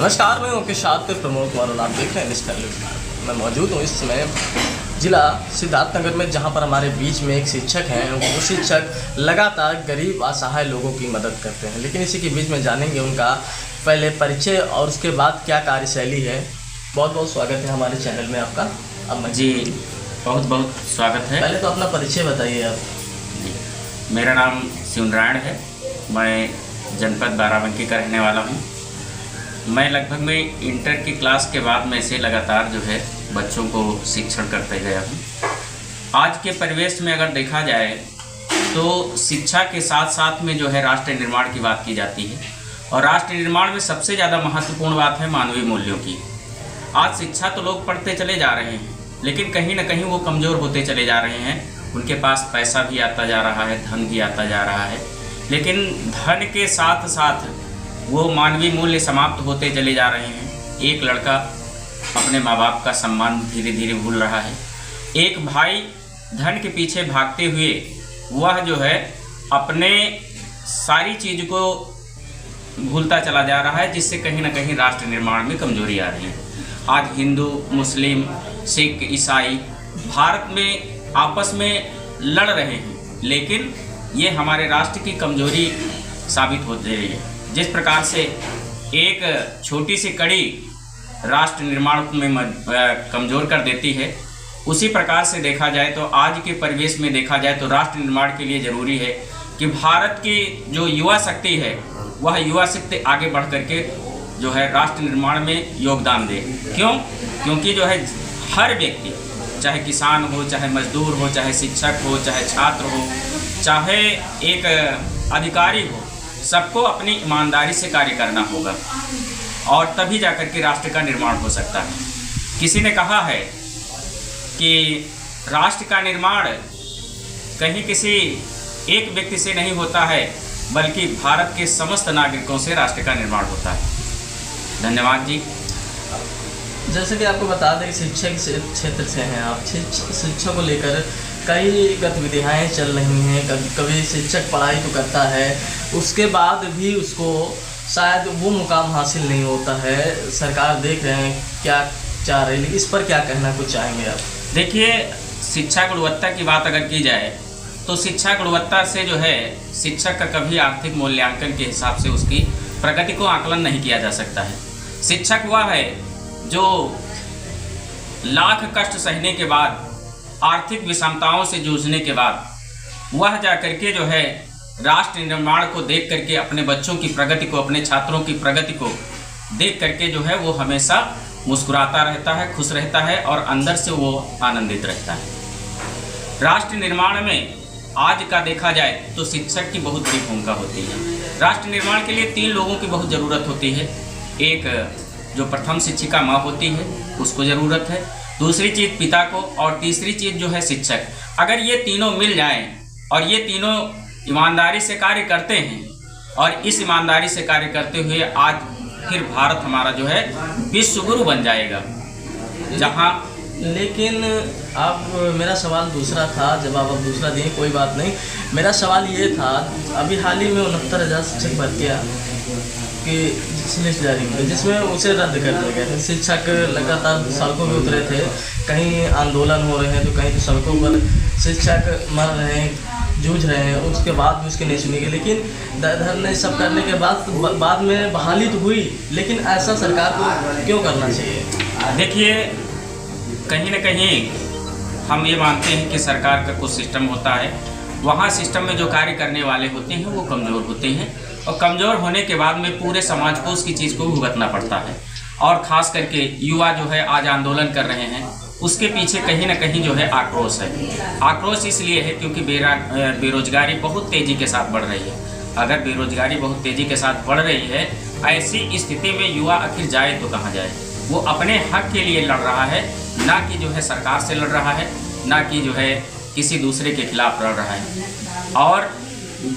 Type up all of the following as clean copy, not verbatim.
नमस्कार, मैं उनके साथ प्रमोद कुमार और आप देख रहे हैं मिस्टर न्यूज़। मैं मौजूद हूँ इस समय जिला सिद्धार्थनगर में, जहाँ पर हमारे बीच में एक शिक्षक हैं। वो शिक्षक लगातार गरीब असहाय लोगों की मदद करते हैं, लेकिन इसी के बीच में जानेंगे उनका पहले परिचय और उसके बाद क्या कार्यशैली है। बहुत बहुत स्वागत है हमारे चैनल में आपका। अब जी, बहुत बहुत स्वागत है। पहले तो अपना परिचय बताइए आप। जी, मेरा नाम शिवनारायण है। मैं जनपद बाराबंकी का रहने वाला हूँ। मैं लगभग में इंटर की क्लास के बाद में से लगातार जो है बच्चों को शिक्षण करते गया हूँ। आज के परिवेश में अगर देखा जाए तो शिक्षा के साथ साथ में जो है राष्ट्र निर्माण की बात की जाती है, और राष्ट्र निर्माण में सबसे ज़्यादा महत्वपूर्ण बात है मानवीय मूल्यों की। आज शिक्षा तो लोग पढ़ते चले जा रहे हैं, लेकिन कहीं ना कहीं वो कमज़ोर होते चले जा रहे हैं। उनके पास पैसा भी आता जा रहा है, धन भी आता जा रहा है, लेकिन धन के साथ साथ वो मानवीय मूल्य समाप्त होते चले जा रहे हैं। एक लड़का अपने माँ बाप का सम्मान धीरे धीरे भूल रहा है। एक भाई धन के पीछे भागते हुए वह जो है अपने सारी चीज़ को भूलता चला जा रहा है, जिससे कहीं ना कहीं राष्ट्र निर्माण में कमजोरी आ रही है। आज हिंदू, मुस्लिम, सिख, ईसाई भारत में आपस में लड़ रहे हैं, लेकिन ये हमारे राष्ट्र की कमजोरी साबित हो रही है। जिस प्रकार से एक छोटी सी कड़ी राष्ट्र निर्माण में कमज़ोर कर देती है, उसी प्रकार से देखा जाए तो आज के परिवेश में देखा जाए तो राष्ट्र निर्माण के लिए ज़रूरी है कि भारत की जो युवा शक्ति है वह युवा शक्ति आगे बढ़ करके जो है राष्ट्र निर्माण में योगदान दे। क्यों? क्योंकि जो है हर व्यक्ति, चाहे किसान हो, चाहे मजदूर हो, चाहे शिक्षक हो, चाहे छात्र हो, चाहे एक अधिकारी हो, सबको अपनी ईमानदारी से कार्य करना होगा, और तभी जाकर के राष्ट्र का निर्माण हो सकता है। किसी ने कहा है कि राष्ट्र का निर्माण कहीं किसी एक व्यक्ति से नहीं होता है, बल्कि भारत के समस्त नागरिकों से राष्ट्र का निर्माण होता है। धन्यवाद जी। जैसे कि आपको बता दें, शिक्षक क्षेत्र से हैं आप। शिक्षा को लेकर कई गतिविधियाँ चल रही हैं। कभी शिक्षक पढ़ाई तो करता है, उसके बाद भी उसको शायद वो मुकाम हासिल नहीं होता है। सरकार देख रहे हैं क्या चाह रही है, इस पर क्या कहना कुछ चाहेंगे आप? देखिए, शिक्षा गुणवत्ता की बात अगर की जाए तो शिक्षा गुणवत्ता से जो है शिक्षक का कभी आर्थिक मूल्यांकन के हिसाब से उसकी प्रगति को आकलन नहीं किया जा सकता है। शिक्षक वह है जो लाख कष्ट सहने के बाद, आर्थिक विषमताओं से जूझने के बाद वह जाकर के जो है राष्ट्र निर्माण को देख करके अपने बच्चों की प्रगति को, अपने छात्रों की प्रगति को देख करके जो है वो हमेशा मुस्कुराता रहता है, खुश रहता है, और अंदर से वो आनंदित रहता है। राष्ट्र निर्माण में आज का देखा जाए तो शिक्षक की बहुत बड़ी भूमिका होती है। राष्ट्र निर्माण के लिए 3 लोगों की बहुत ज़रूरत होती है। एक जो प्रथम शिक्षिका माँ होती है, उसको ज़रूरत है। दूसरी चीज़ पिता को, और तीसरी चीज़ जो है शिक्षक। अगर ये तीनों मिल जाएं और ये तीनों ईमानदारी से कार्य करते हैं, और इस ईमानदारी से कार्य करते हुए आज फिर भारत हमारा जो है विश्व गुरु बन जाएगा। जहाँ लेकिन अब मेरा सवाल दूसरा था, जवाब अब दूसरा दिए, कोई बात नहीं। मेरा सवाल ये था, अभी हाल ही में 69,000 शिक्षक भर्तियाँ की लिस्ट जारी हुई, जिसमें उसे रद्द कर दिया गया। शिक्षक लगातार सड़कों में उतरे थे, कहीं आंदोलन हो रहे हैं तो कहीं तो सड़कों पर शिक्षक मर रहे हैं, जूझ रहे हैं। उसके बाद भी उसकी नहीं सुनी गई, लेकिन धरने सब करने के बाद में बहाली तो हुई, लेकिन ऐसा सरकार को क्यों करना चाहिए? देखिए, कहीं ना कहीं हम ये मानते हैं कि सरकार का कुछ सिस्टम होता है, वहाँ सिस्टम में जो कार्य करने वाले होते हैं वो कमज़ोर होते हैं, और कमज़ोर होने के बाद में पूरे समाज को उसकी चीज़ को भुगतना पड़ता है। और ख़ास करके युवा जो है आज आंदोलन कर रहे हैं, उसके पीछे कहीं ना कहीं जो है आक्रोश है। आक्रोश इसलिए है क्योंकि बेरोजगारी बहुत तेज़ी के साथ बढ़ रही है। अगर बेरोजगारी बहुत तेज़ी के साथ बढ़ रही है, ऐसी स्थिति में युवा आखिर जाए तो कहाँ जाए? वो अपने हक के लिए लड़ रहा है, ना कि जो है सरकार से लड़ रहा है, ना कि जो है किसी दूसरे के खिलाफ लड़ रहा है। और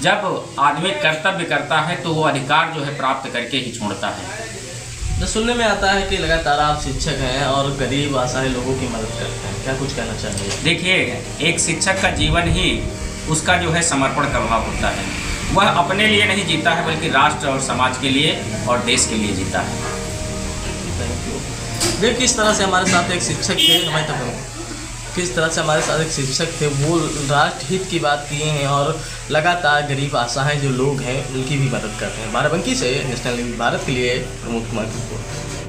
जब आदमी कर्तव्य करता है तो वो अधिकार जो है प्राप्त करके ही छोड़ता है। जो सुनने में आता है कि लगातार आप शिक्षक हैं और गरीब असहाय लोगों की मदद करते हैं, क्या कुछ कहना चाहिए? देखिए, एक शिक्षक का जीवन ही उसका जो है समर्पण का भाव होता है। वह अपने लिए नहीं जीता है, बल्कि राष्ट्र और समाज के लिए और देश के लिए जीता है। Thank you. देखिए किस तरह से हमारे साथ एक शिक्षक थे, मैं तक किस तरह से हमारे साथ एक शिक्षक थे, वो राष्ट्र हित की बात किए हैं और लगातार गरीब असहाय जो लोग हैं उनकी भी मदद करते हैं। बाराबंकी से नेशनल न्यूज़ भारत के लिए प्रमोद कुमार की रिपोर्ट।